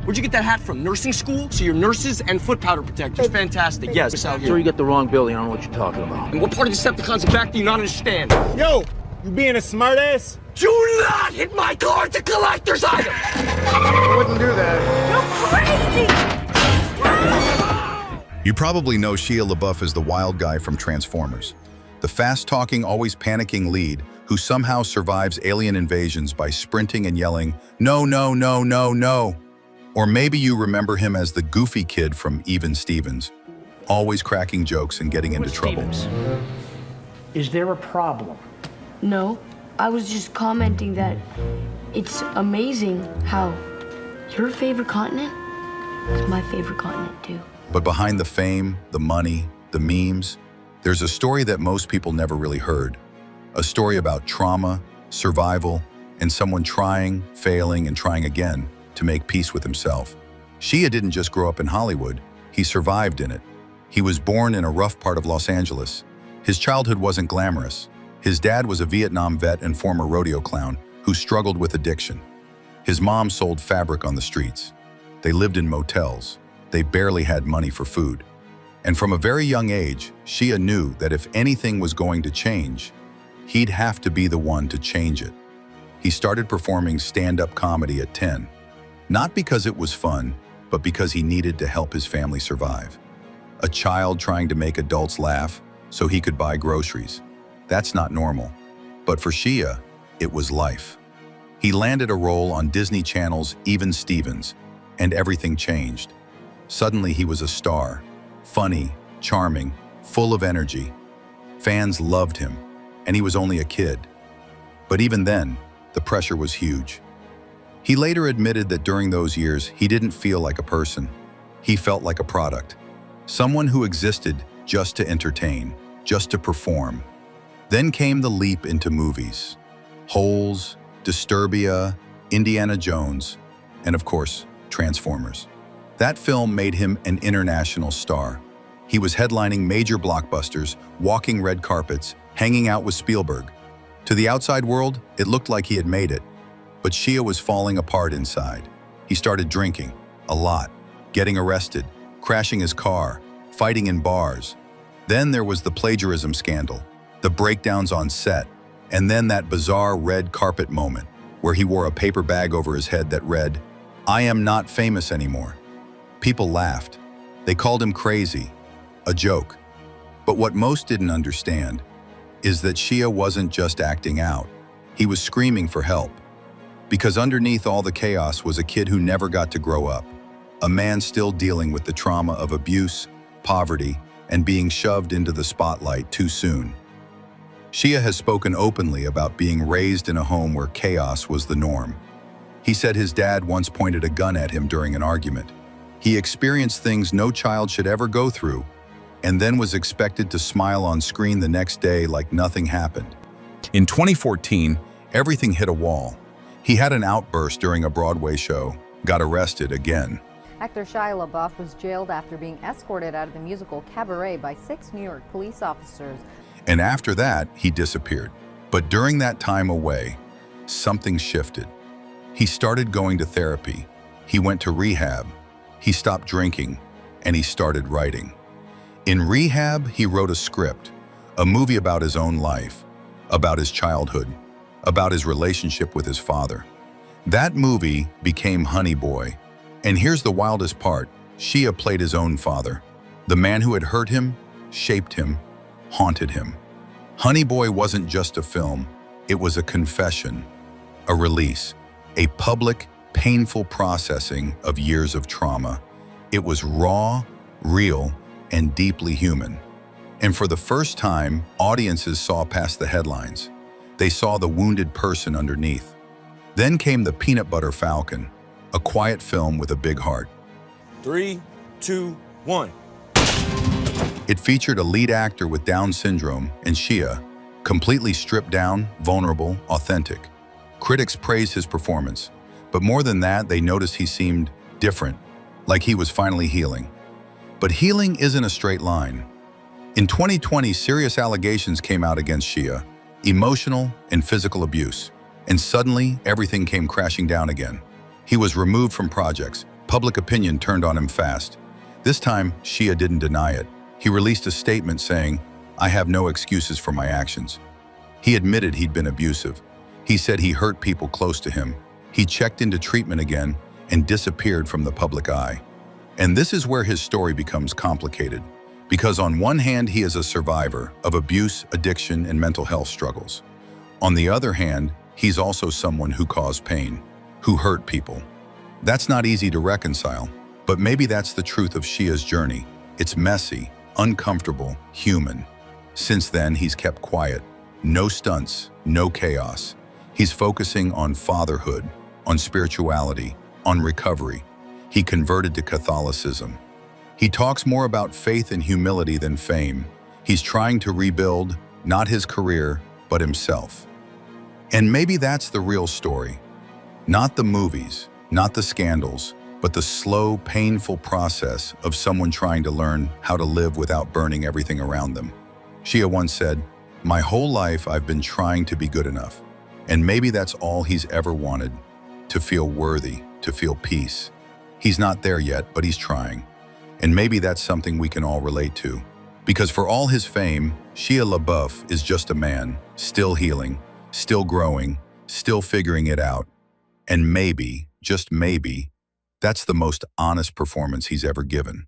Where'd you get that hat from? Nursing school? So you're nurses and foot powder protectors. Fantastic. Yes, it's out here. Sir, you got the wrong building. I don't know what you're talking about. And what part of Decepticons in back do you not understand? Yo, you being a smartass? Do not hit my car! It's a collector's item! I wouldn't do that. You crazy! You probably know Shia LaBeouf as the wild guy from Transformers. The fast-talking, always panicking lead who somehow survives alien invasions by sprinting and yelling, "No, no, no, no, no." Or maybe you remember him as the goofy kid from Even Stevens, always cracking jokes and getting into trouble. Is there a problem? No, I was just commenting that it's amazing how your favorite continent is my favorite continent too. But behind the fame, the money, the memes, there's a story that most people never really heard. A story about trauma, survival, and someone trying, failing, and trying again to make peace with himself. Shia didn't just grow up in Hollywood, he survived in it. He was born in a rough part of Los Angeles. His childhood wasn't glamorous. His dad was a Vietnam vet and former rodeo clown who struggled with addiction. His mom sold fabric on the streets. They lived in motels. They barely had money for food. And from a very young age, Shia knew that if anything was going to change, he'd have to be the one to change it. He started performing stand-up comedy at 10, not because it was fun, but because he needed to help his family survive. A child trying to make adults laugh so he could buy groceries. That's not normal. But for Shia, it was life. He landed a role on Disney Channel's Even Stevens, and everything changed. Suddenly he was a star, funny, charming, full of energy. Fans loved him, and he was only a kid. But even then, the pressure was huge. He later admitted that during those years, he didn't feel like a person. He felt like a product. Someone who existed just to entertain, just to perform. Then came the leap into movies. Holes, Disturbia, Indiana Jones, and of course, Transformers. That film made him an international star. He was headlining major blockbusters, walking red carpets, hanging out with Spielberg. To the outside world, it looked like he had made it. But Shia was falling apart inside. He started drinking, a lot, getting arrested, crashing his car, fighting in bars. Then there was the plagiarism scandal, the breakdowns on set, and then that bizarre red carpet moment where he wore a paper bag over his head that read, "I am not famous anymore." People laughed. They called him crazy, a joke. But what most didn't understand is that Shia wasn't just acting out. He was screaming for help. Because underneath all the chaos was a kid who never got to grow up, a man still dealing with the trauma of abuse, poverty, and being shoved into the spotlight too soon. Shia has spoken openly about being raised in a home where chaos was the norm. He said his dad once pointed a gun at him during an argument. He experienced things no child should ever go through, and then was expected to smile on screen the next day like nothing happened. In 2014, everything hit a wall. He had an outburst during a Broadway show, got arrested again. Actor Shia LaBeouf was jailed after being escorted out of the musical Cabaret by 6 New York police officers. And after that, he disappeared. But during that time away, something shifted. He started going to therapy. He went to rehab. He stopped drinking, and he started writing. In rehab, he wrote a script, a movie about his own life, about his childhood, about his relationship with his father. That movie became Honey Boy. And here's the wildest part. Shia played his own father. The man who had hurt him, shaped him, haunted him. Honey Boy wasn't just a film. It was a confession, a release, a public, painful processing of years of trauma. It was raw, real, and deeply human. And for the first time, audiences saw past the headlines. They saw the wounded person underneath. Then came The Peanut Butter Falcon, a quiet film with a big heart. 3, 2, 1. It featured a lead actor with Down syndrome and Shia, completely stripped down, vulnerable, authentic. Critics praised his performance, but more than that, they noticed he seemed different, like he was finally healing. But healing isn't a straight line. In 2020, serious allegations came out against Shia, emotional and physical abuse, and suddenly everything came crashing down again. He was removed from projects, Public opinion turned on him fast. This time, Shia didn't deny it. He released a statement saying, "I have no excuses for my actions." He admitted he'd been abusive. He said he hurt people close to him. He checked into treatment again and disappeared from the public eye. And this is where his story becomes complicated, because on one hand, he is a survivor of abuse, addiction, and mental health struggles. On the other hand, he's also someone who caused pain, who hurt people. That's not easy to reconcile, but maybe that's the truth of Shia's journey. It's messy, uncomfortable, human. Since then, he's kept quiet. No stunts, no chaos. He's focusing on fatherhood, on spirituality, on recovery. He converted to Catholicism. He talks more about faith and humility than fame. He's trying to rebuild, not his career, but himself. And maybe that's the real story. Not the movies, not the scandals, but the slow, painful process of someone trying to learn how to live without burning everything around them. Shia once said, "My whole life I've been trying to be good enough." And maybe that's all he's ever wanted, to feel worthy, to feel peace. He's not there yet, but he's trying. And maybe that's something we can all relate to. Because for all his fame, Shia LaBeouf is just a man, still healing, still growing, still figuring it out. And maybe, just maybe, that's the most honest performance he's ever given.